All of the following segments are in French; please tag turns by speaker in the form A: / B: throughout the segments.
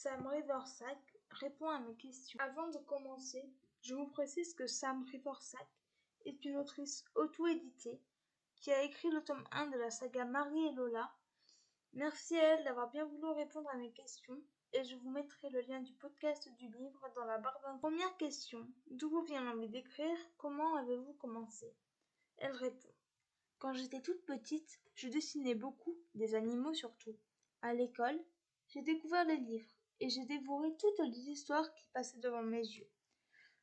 A: Sam Riversack répond à mes questions. Avant de commencer, je vous précise que Sam Riversack est une autrice auto-éditée qui a écrit le tome 1 de la saga Marie et Lola. Merci à elle d'avoir bien voulu répondre à mes questions et je vous mettrai le lien du podcast du livre dans la barre d'infos. Première question, d'où vous vient l'envie d'écrire? Comment avez-vous commencé? Elle répond. Quand j'étais toute petite, je dessinais beaucoup, des animaux surtout. À l'école, j'ai découvert les livres et j'ai dévoré toutes les histoires qui passaient devant mes yeux.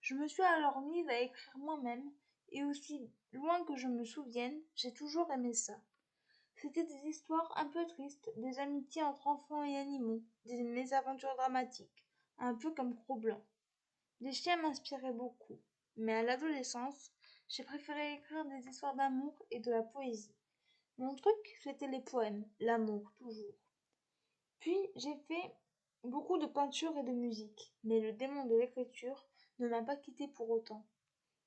A: Je me suis alors mise à écrire moi-même et aussi loin que je me souvienne, j'ai toujours aimé ça. C'était des histoires un peu tristes, des amitiés entre enfants et animaux, des mésaventures dramatiques, un peu comme Cro-Blanc. Les chiens m'inspiraient beaucoup, mais à l'adolescence, j'ai préféré écrire des histoires d'amour et de la poésie. Mon truc, c'était les poèmes, l'amour, toujours. Puis, j'ai fait beaucoup de peinture et de musique, mais le démon de l'écriture ne m'a pas quitté pour autant.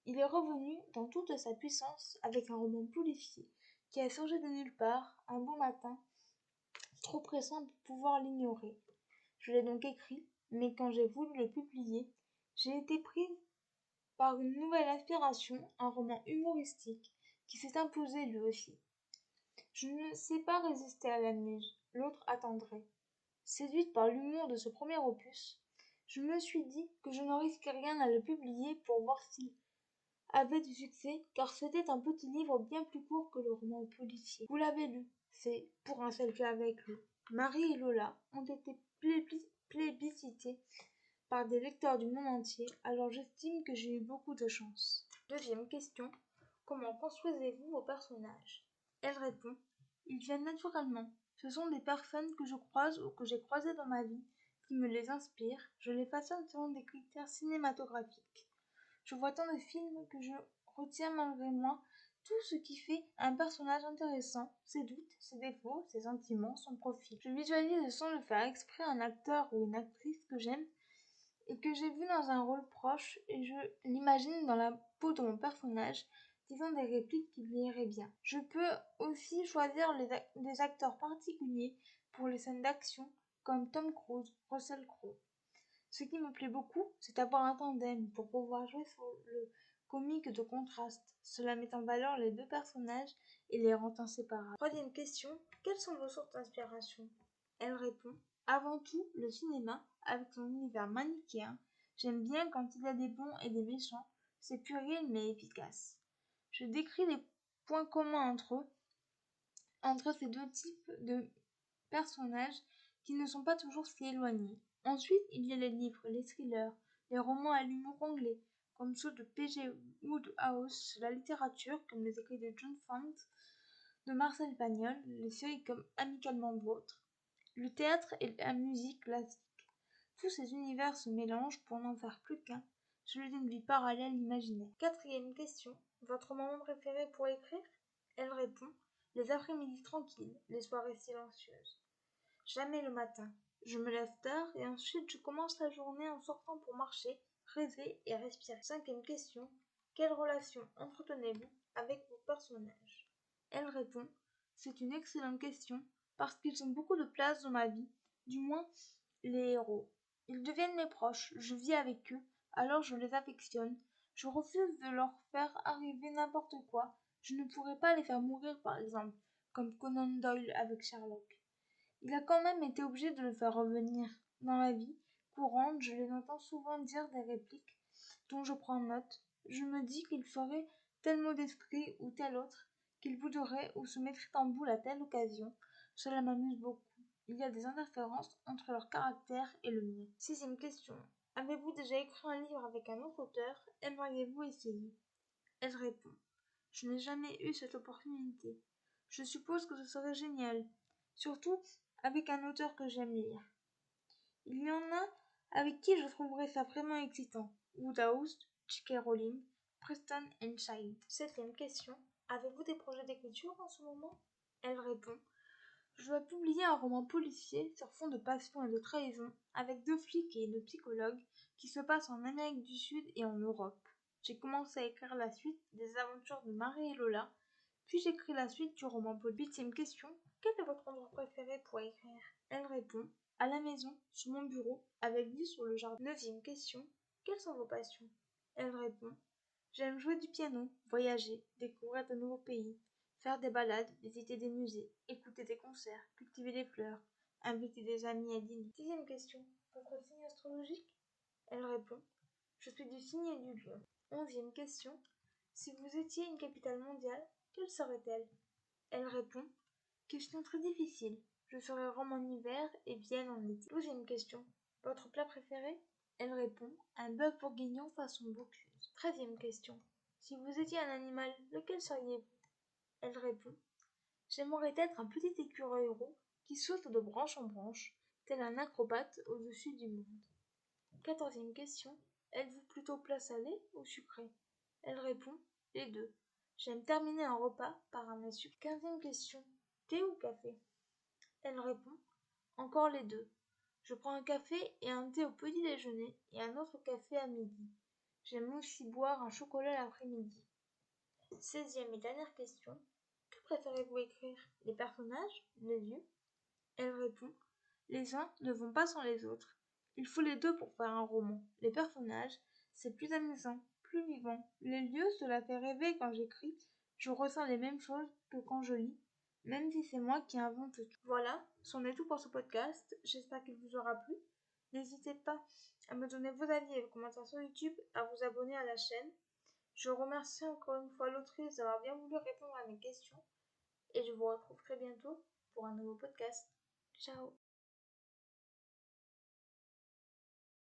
A: Il est revenu dans toute sa puissance avec un roman policier qui a surgi de nulle part, un beau matin, trop pressant pour pouvoir l'ignorer. Je l'ai donc écrit, mais quand j'ai voulu le publier, j'ai été prise par une nouvelle inspiration, un roman humoristique qui s'est imposé lui aussi. Je ne sais pas résister à la muse, l'autre attendrait. Séduite par l'humour de ce premier opus, je me suis dit que je ne risquais rien à le publier pour voir s'il avait du succès, car c'était un petit livre bien plus court que le roman policier. Vous l'avez lu, c'est Pour un selfie avec lui. Marie et Lola ont été plébiscités par des lecteurs du monde entier, alors j'estime que j'ai eu beaucoup de chance. Deuxième question, comment construisez-vous vos personnages? Elle répond, ils viennent naturellement. Ce sont des personnes que je croise ou que j'ai croisées dans ma vie qui me les inspirent. Je les façonne selon des critères cinématographiques. Je vois tant de films que je retiens malgré moi tout ce qui fait un personnage intéressant, ses doutes, ses défauts, ses sentiments, son profil. Je visualise sans le faire exprès un acteur ou une actrice que j'aime et que j'ai vu dans un rôle proche et je l'imagine dans la peau de mon personnage, disant des répliques qui lui iraient bien. Je peux aussi choisir des acteurs particuliers pour les scènes d'action, comme Tom Cruise, Russell Crowe. Ce qui me plaît beaucoup, c'est d'avoir un tandem pour pouvoir jouer sur le comique de contraste. Cela met en valeur les deux personnages et les rend inséparables. Troisième question, quelles sont vos sources d'inspiration? Elle répond, avant tout, le cinéma, avec son univers manichéen. J'aime bien quand il y a des bons et des méchants, c'est puéril mais efficace. Je décris les points communs entre ces deux types de personnages qui ne sont pas toujours si éloignés. Ensuite, il y a les livres, les thrillers, les romans à l'humour anglais, comme ceux de P.G. Wodehouse, la littérature, comme les écrits de John Fante, de Marcel Pagnol, les séries comme Amicalement Vôtre, le théâtre et la musique classique. Tous ces univers se mélangent pour n'en faire plus qu'un, celui d'une vie parallèle imaginaire. Quatrième question, votre moment préféré pour écrire? Elle répond, les après-midi tranquilles, les soirées silencieuses. Jamais le matin. Je me lève tard et ensuite je commence la journée en sortant pour marcher, rêver et respirer. Cinquième question. Quelle relation entretenez-vous avec vos personnages? Elle répond, c'est une excellente question parce qu'ils ont beaucoup de place dans ma vie, du moins les héros. Ils deviennent mes proches, je vis avec eux, alors je les affectionne. Je refuse de leur faire arriver n'importe quoi. Je ne pourrais pas les faire mourir par exemple, comme Conan Doyle avec Sherlock. Il a quand même été obligé de le faire revenir. Dans la vie courante, je les entends souvent dire des répliques dont je prends note. Je me dis qu'il ferait tel mot d'esprit ou tel autre, qu'il bouderait ou se mettrait en boule à telle occasion. Cela m'amuse beaucoup. Il y a des interférences entre leur caractère et le mien. Sixième question. Avez-vous déjà écrit un livre avec un autre auteur? Aimeriez-vous essayer? Elle répond. Je n'ai jamais eu cette opportunité. Je suppose que ce serait génial. Surtout avec un auteur que j'aime lire. Il y en a avec qui je trouverais ça vraiment excitant. Wodehouse, J.K. Rowling, Preston and Child. Septième question. Avez-vous des projets d'écriture en ce moment? Elle répond. Je dois publier un roman policier sur fond de passion et de trahison avec 2 flics et une psychologue qui se passe en Amérique du Sud et en Europe. J'ai commencé à écrire la suite des aventures de Marie et Lola, puis j'écris la suite du roman policier. Huitième question. Quel est votre endroit préféré pour écrire? Elle répond. À la maison, sur mon bureau, avec vue sur le jardin. 9e question. Quelles sont vos passions? Elle répond. J'aime jouer du piano, voyager, découvrir de nouveaux pays, faire des balades, visiter des musées, écouter des concerts, cultiver des fleurs, inviter des amis à dîner. 10e question. Votre signe astrologique? Elle répond. Je suis du signe du lion. 11e question. Si vous étiez une capitale mondiale, quelle serait-elle? Elle répond. Question très difficile. Je serais Rome en hiver et Vienne en été. 12e question. Votre plat préféré? Elle répond. Un bœuf bourguignon façon Bocuse. 13e question. Si vous étiez un animal, lequel seriez-vous? Elle répond. J'aimerais être un petit écureuil roux qui saute de branche en branche, tel un acrobate au-dessus du monde. 14e question. Êtes-vous plutôt plat salé ou sucré? Elle répond. Les deux. J'aime terminer un repas par un mets sucré. 15e question. Thé ou café? Elle répond. Encore les deux. Je prends un café et un thé au petit déjeuner et un autre café à midi. J'aime aussi boire un chocolat l'après-midi. 16e et dernière question. Que préférez-vous écrire? Les personnages? Les lieux? Elle répond. Les uns ne vont pas sans les autres. Il faut les deux pour faire un roman. Les personnages, c'est plus amusant, plus vivant. Les lieux, cela fait rêver quand j'écris. Je ressens les mêmes choses que quand je lis, même si c'est moi qui invente tout. Voilà, c'en est tout pour ce podcast. J'espère qu'il vous aura plu. N'hésitez pas à me donner vos avis et vos commentaires sur YouTube, à vous abonner à la chaîne. Je remercie encore une fois l'autrice d'avoir bien voulu répondre à mes questions et je vous retrouve très bientôt pour un nouveau podcast. Ciao!